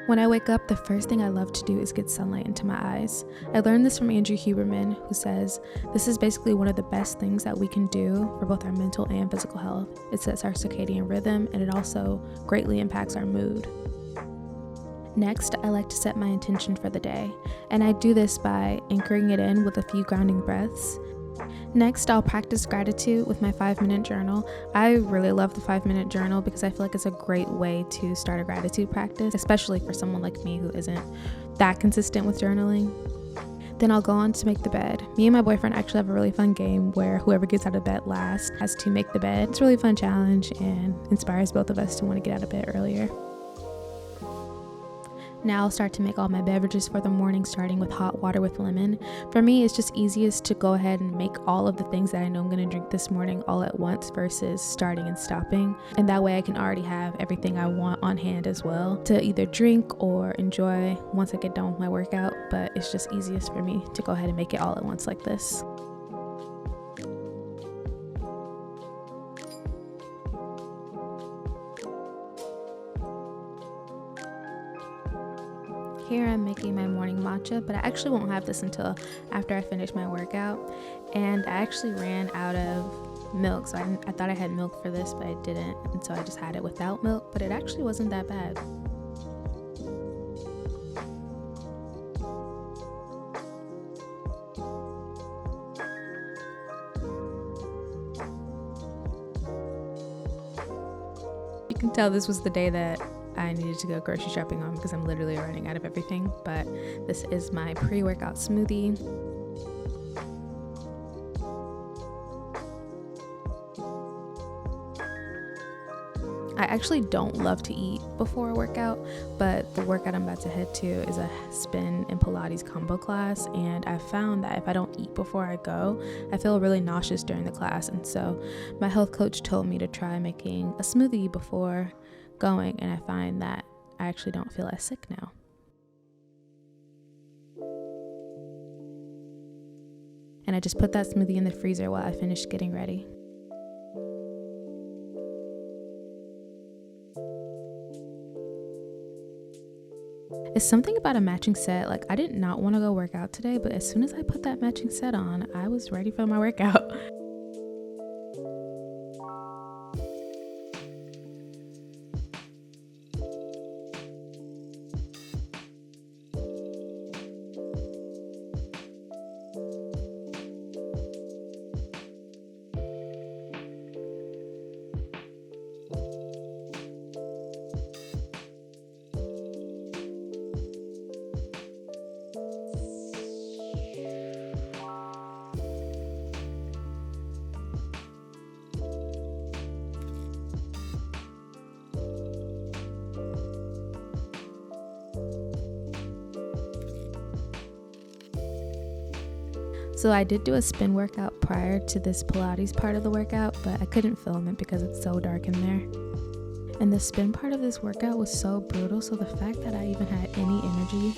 When I wake up, the first thing I love to do is get sunlight into my eyes. I learned this from Andrew Huberman, who says, this is basically one of the best things that we can do for both our mental and physical health. It sets our circadian rhythm, and it also greatly impacts our mood. Next, I like to set my intention for the day, and I do this by anchoring it in with a few grounding breaths. Next, I'll practice gratitude with my 5-minute journal. I really love the 5-minute journal because I feel like it's a great way to start a gratitude practice, especially for someone like me who isn't that consistent with journaling. Then I'll go on to make the bed. Me and my boyfriend actually have a really fun game where whoever gets out of bed last has to make the bed. It's a really fun challenge and inspires both of us to want to get out of bed earlier. Now I'll start to make all my beverages for the morning, starting with hot water with lemon. For me, it's just easiest to go ahead and make all of the things that I know I'm going to drink this morning all at once versus starting and stopping. And that way I can already have everything I want on hand as well to either drink or enjoy once I get done with my workout. But it's just easiest for me to go ahead and make it all at once like this. Here I'm making my morning matcha, but I actually won't have this until after I finish my workout. And I actually ran out of milk, so I thought I had milk for this, but I didn't, and so I just had it without milk, but it actually wasn't that bad. You can tell this was the day that I needed to go grocery shopping on because I'm literally running out of everything, but this is my pre-workout smoothie. I actually don't love to eat before a workout, but the workout I'm about to head to is a spin and Pilates combo class, and I found that if I don't eat before I go, I feel really nauseous during the class, and so my health coach told me to try making a smoothie before going, and I find that I actually don't feel as sick now. And I just put that smoothie in the freezer while I finish getting ready. It's something about a matching set. Like, I did not want to go work out today, but as soon as I put that matching set on, I was ready for my workout. So I did do a spin workout prior to this Pilates part of the workout, but I couldn't film it because it's so dark in there. And the spin part of this workout was so brutal, so the fact that I even had any energy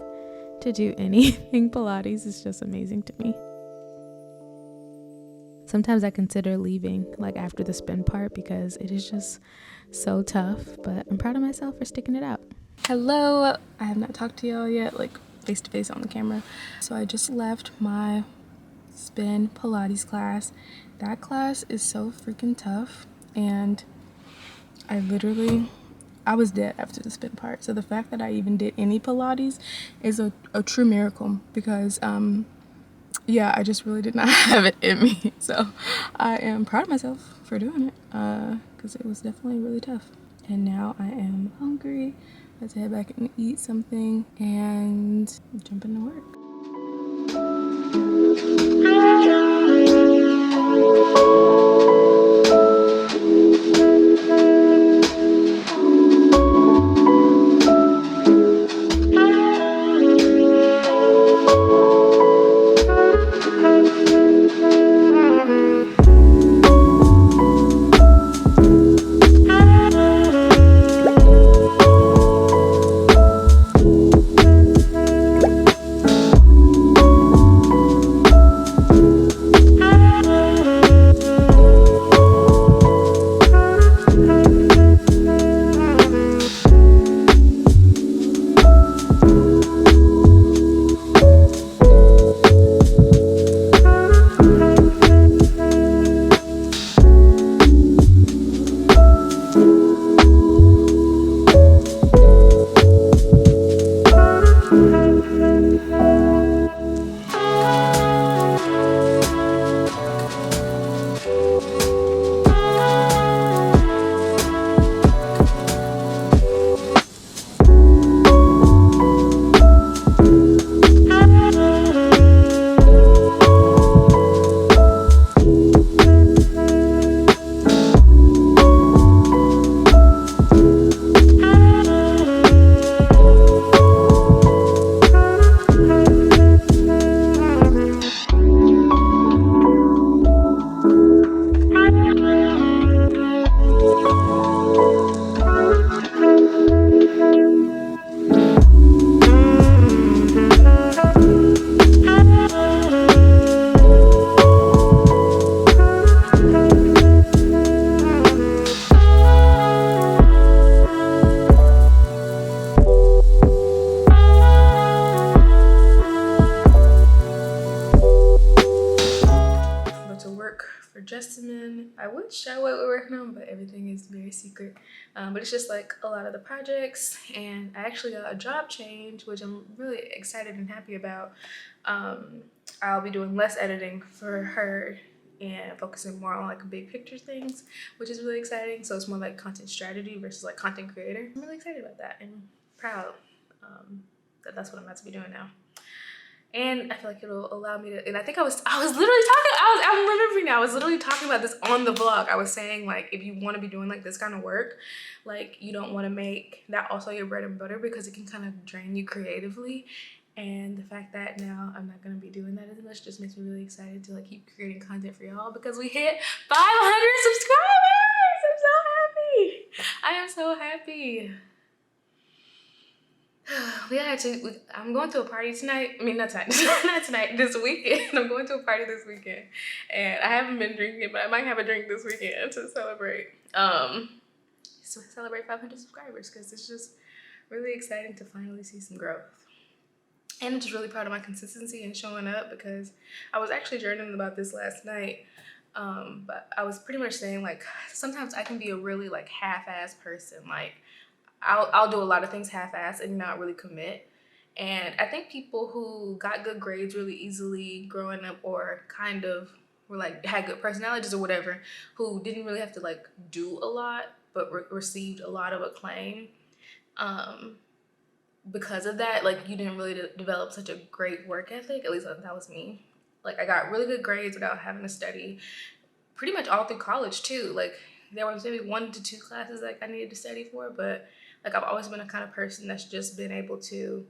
to do anything Pilates is just amazing to me. Sometimes I consider leaving like after the spin part because it is just so tough, but I'm proud of myself for sticking it out. Hello, I have not talked to y'all yet, like face to face on the camera. So I just left my spin Pilates class. That class is so freaking tough, and I was dead after the spin part. So the fact that I even did any Pilates is a true miracle because yeah, I just really did not have it in me. So I am proud of myself for doing it because it was definitely really tough. And now I am hungry. Let's head back and eat something and jump into work. specimen. I would show what we're working on, but everything is very secret. But it's just like a lot of the projects, and I actually got a job change, which I'm really excited and happy about. I'll be doing less editing for her and focusing more on like big picture things, which is really exciting. So it's more like content strategy versus like content creator. I'm really excited about that and proud that that's what I'm about to be doing now. And I feel like it'll allow me to, and I think I was literally talking, I'm remembering now, I was literally talking about this on the vlog. I was saying like, if you want to be doing like this kind of work, like you don't want to make that also your bread and butter because it can kind of drain you creatively. And the fact that now I'm not going to be doing that as much just makes me really excited to like keep creating content for y'all because we hit 500 subscribers. I'm so happy. I am so happy. I'm going to a party tonight. I mean, not tonight, not tonight, this weekend. I'm going to a party this weekend. And I haven't been drinking, but I might have a drink this weekend to celebrate. So celebrate 500 subscribers because it's just really exciting to finally see some growth. And I'm just really proud of my consistency and showing up because I was actually journaling about this last night. But I was pretty much saying like, sometimes I can be a really like half-ass person. Like, I'll do a lot of things half-assed and not really commit. And I think people who got good grades really easily growing up or kind of were like had good personalities or whatever, who didn't really have to like do a lot but received a lot of acclaim. Because of that, like you didn't really develop such a great work ethic. At least that was me. Like I got really good grades without having to study pretty much all through college too. Like there was maybe 1 to 2 classes like I needed to study for, but like I've always been a kind of person that's just been able to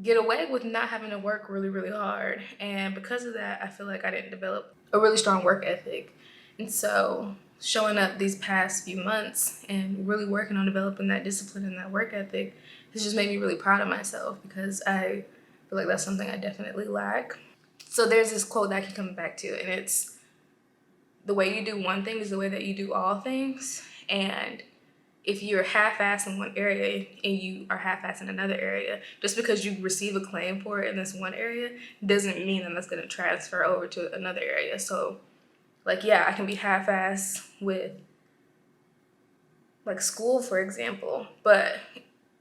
get away with not having to work really, really hard. And because of that, I feel like I didn't develop a really strong work ethic. And so showing up these past few months and really working on developing that discipline and that work ethic has just made me really proud of myself because I feel like that's something I definitely lack. So there's this quote that I keep coming back to, and it's, the way you do one thing is the way that you do all things. And if you're half-assed in one area and you are half-assed in another area, just because you receive acclaim for it in this one area doesn't mean that that's going to transfer over to another area. So like, yeah, I can be half-assed with like school, for example, but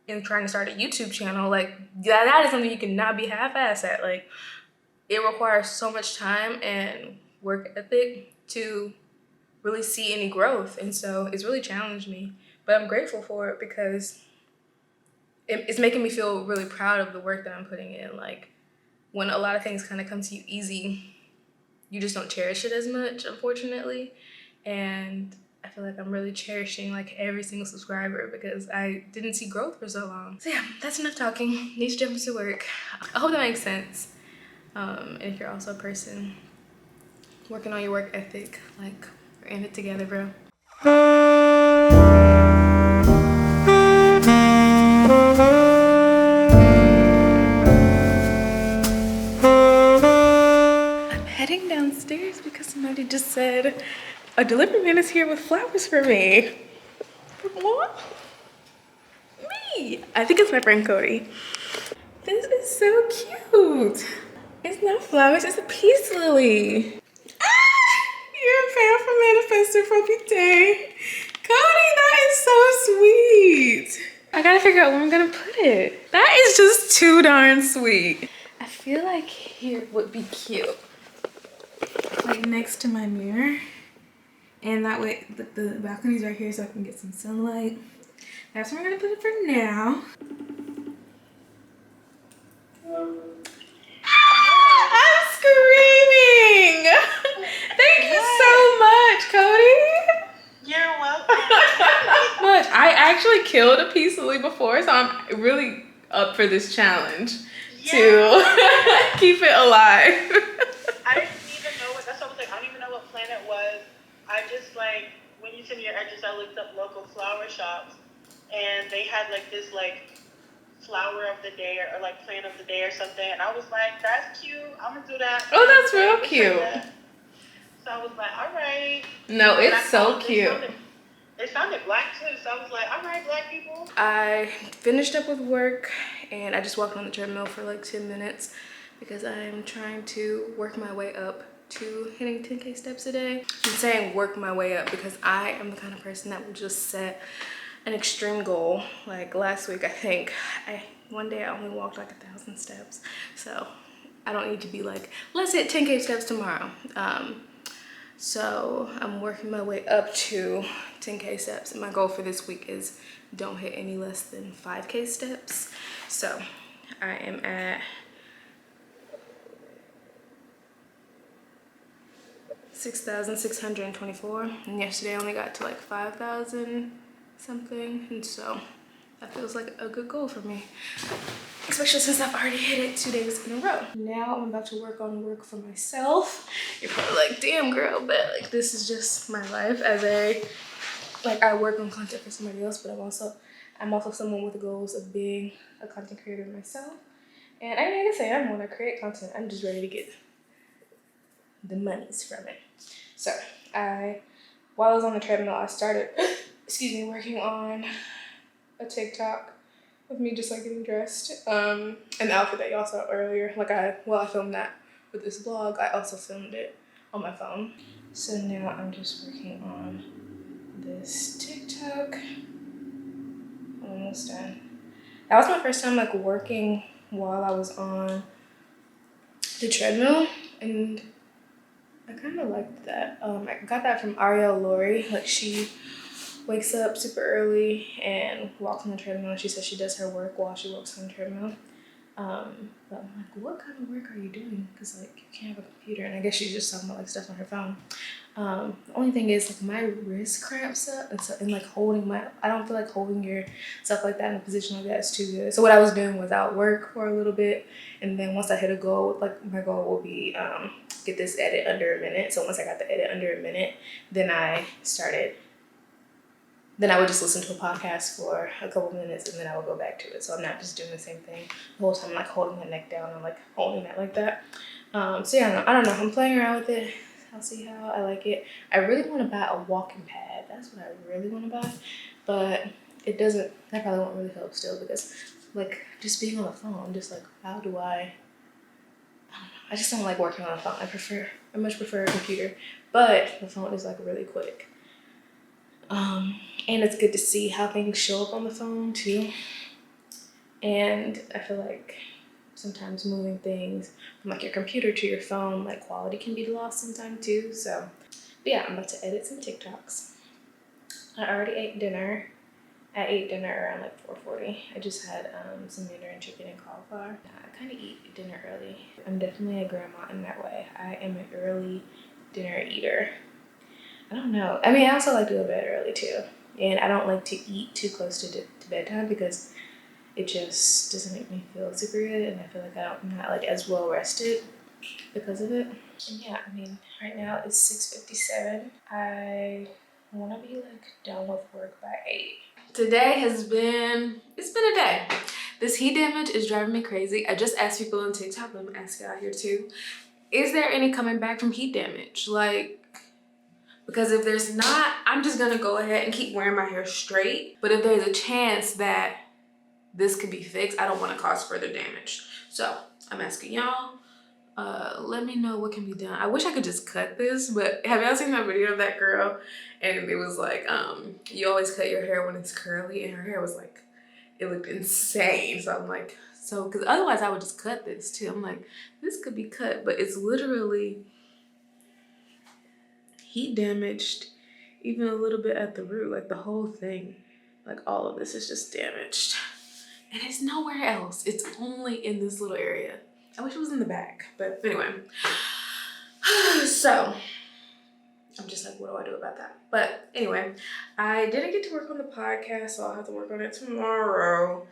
in trying to start a YouTube channel, like that is something you cannot be half-assed at. Like it requires so much time and work ethic to really see any growth. And so it's really challenged me. But I'm grateful for it because it's making me feel really proud of the work that I'm putting in. Like when a lot of things kind of come to you easy, you just don't cherish it as much, unfortunately. And I feel like I'm really cherishing like every single subscriber because I didn't see growth for so long. So yeah, that's enough talking. Need to jump into work. I hope that makes sense. And if you're also a person working on your work ethic, like we're in it together, bro. Heading downstairs because somebody just said a delivery man is here with flowers for me. What? Me? I think it's my friend Cody. This is so cute. It's not flowers, it's a peace lily. Ah! You're a fan for Manifestor Propite. Cody, that is so sweet. I gotta figure out where I'm gonna put it. That is just too darn sweet. I feel like here would be cute. Like next to my mirror, and that way the balcony's right here so I can get some sunlight. That's where I'm gonna put it for now. I'm screaming! Thank you so much, Cody. You're welcome. Much. I actually killed a peace lily before, so I'm really up for this challenge to keep it alive. I didn't even know what, that's what I was like, I don't even know what plant it was. I just like, when you sent me your address, I looked up local flower shops and they had like this like flower of the day or like plant of the day or something. And I was like, that's cute. I'm gonna do that. Oh, that's real cute. So I was like, all right. No, it's so cute. It sounded black too, so I was like, all right, black people. I finished up with work and I just walked on the treadmill for like 10 minutes because I'm trying to work my way up to hitting 10K steps a day. I'm saying work my way up because I am the kind of person that will just set an extreme goal. Like last week, I think one day I only walked like 1,000 steps. So I don't need to be like, let's hit 10K steps tomorrow. So I'm working my way up to 10K steps. And my goal for this week is don't hit any less than 5K steps. So I am at 6,624, and yesterday I only got to like 5,000 something, and so that feels like a good goal for me, especially since I've already hit it 2 days in a row. Now I'm about to work on work for myself. You're probably like, damn girl, but like this is just my life as I work on content for somebody else, but I'm also someone with the goals of being a content creator myself. And I need to say, when I create content, I'm just ready to get the monies from it. So while I was on the treadmill, I started, working on a TikTok of me just like getting dressed. An outfit that y'all saw earlier. I filmed that with this vlog. I also filmed it on my phone. So now I'm just working on this TikTok. I'm almost done. That was my first time like working while I was on the treadmill, and I kind of liked that. I got that from Ariel Lori. Like she wakes up super early and walks on the treadmill. She says she does her work while she walks on the treadmill. But I'm like, what kind of work are you doing? Because like you can't have a computer, and I guess she's just talking about like stuff on her phone. The only thing is like my wrist cramps up, and like I don't feel like holding your stuff like that in a position like that is too good. So what I was doing was I'll work for a little bit, and then once I hit a goal, like my goal will be get this edit under a minute. So once I got the edit under a minute, then I would just listen to a podcast for a couple minutes, and then I would go back to it. So I'm not just doing the same thing the whole time, like holding my neck down and like holding that like that. So yeah, I don't know. I'm playing around with it. I'll see how I like it. I really want to buy a walking pad. That's what I really want to buy. But that probably won't really help still, because like just being on the phone, just like how do I don't know. I just don't like working on the phone. I much prefer a computer, but the phone is like really quick. And it's good to see how things show up on the phone too. And I feel like sometimes moving things from like your computer to your phone, like quality can be lost sometimes too. So, but yeah, I'm about to edit some TikToks. I already ate dinner. I ate dinner around like 4:40. I just had some Mandarin chicken and cauliflower. I kind of eat dinner early. I'm definitely a grandma in that way. I am an early dinner eater. I don't know. I mean, I also like to go to bed early too. And I don't like to eat too close to bedtime, because it just doesn't make me feel super good. And I feel like I'm not like as well rested because of it. And yeah, I mean, right now it's 6:57. I want to be like done with work by 8. Today it's been a day. This heat damage is driving me crazy. I just asked people on TikTok, let me ask y'all here too. Is there any coming back from heat damage? Like, because if there's not, I'm just gonna go ahead and keep wearing my hair straight. But if there's a chance that this could be fixed, I don't want to cause further damage. So I'm asking y'all, let me know what can be done. I wish I could just cut this, but have y'all seen that video of that girl? And it was like, you always cut your hair when it's curly, and her hair was like, it looked insane. So I'm like, because otherwise I would just cut this too. I'm like, this could be cut, but it's literally heat damaged even a little bit at the root. Like the whole thing, like all of this is just damaged, and it's nowhere else. It's only in this little area. I wish it was in the back, but anyway. So I'm just like, what do I do about that? But anyway, I didn't get to work on the podcast, so I'll have to work on it tomorrow,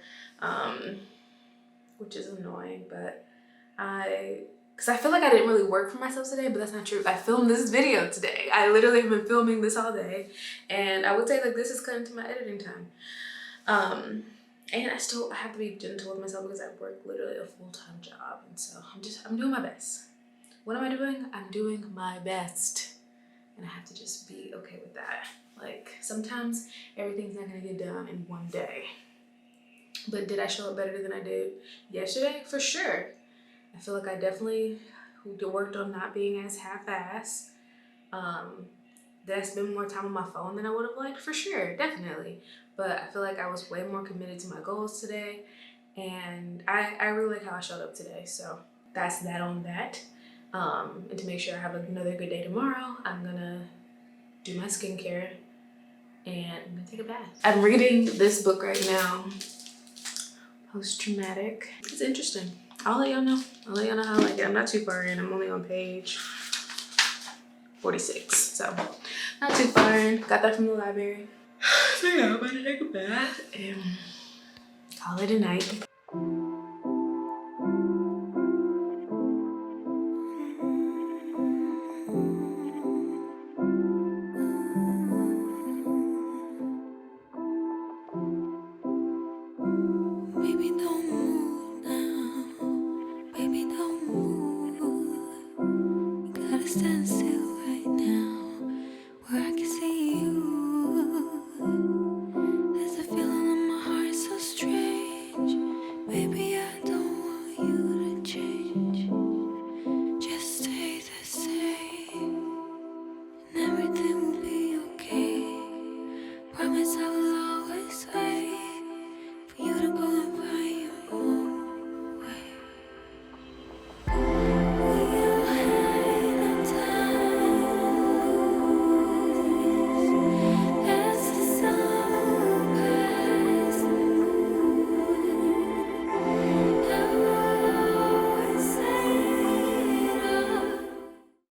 which is annoying. But because I feel like I didn't really work for myself today, but that's not true. I filmed this video today. I literally have been filming this all day, and I would say like this is cut into my editing time. And I have to be gentle with myself because I work literally a full-time job, and so I'm doing my best. What am I doing? I'm doing my best, and I have to just be okay with that. Like sometimes everything's not gonna get done in one day, but did I show up better than I did yesterday? For sure. I feel like I definitely who worked on not being as half-assed. Did I spend more time on my phone than I would have liked? For sure, definitely. But I feel like I was way more committed to my goals today, and I really like how I showed up today. So that's that on that. And to make sure I have another good day tomorrow, I'm gonna do my skincare and I'm gonna take a bath. I'm reading this book right now, Post-Traumatic. It's interesting. I'll let y'all know. I'll let y'all know how I like it. I'm not too far in. I'm only on page 46, so not too far in. Got that from the library. So yeah, I'm about to take a bath and call it a night.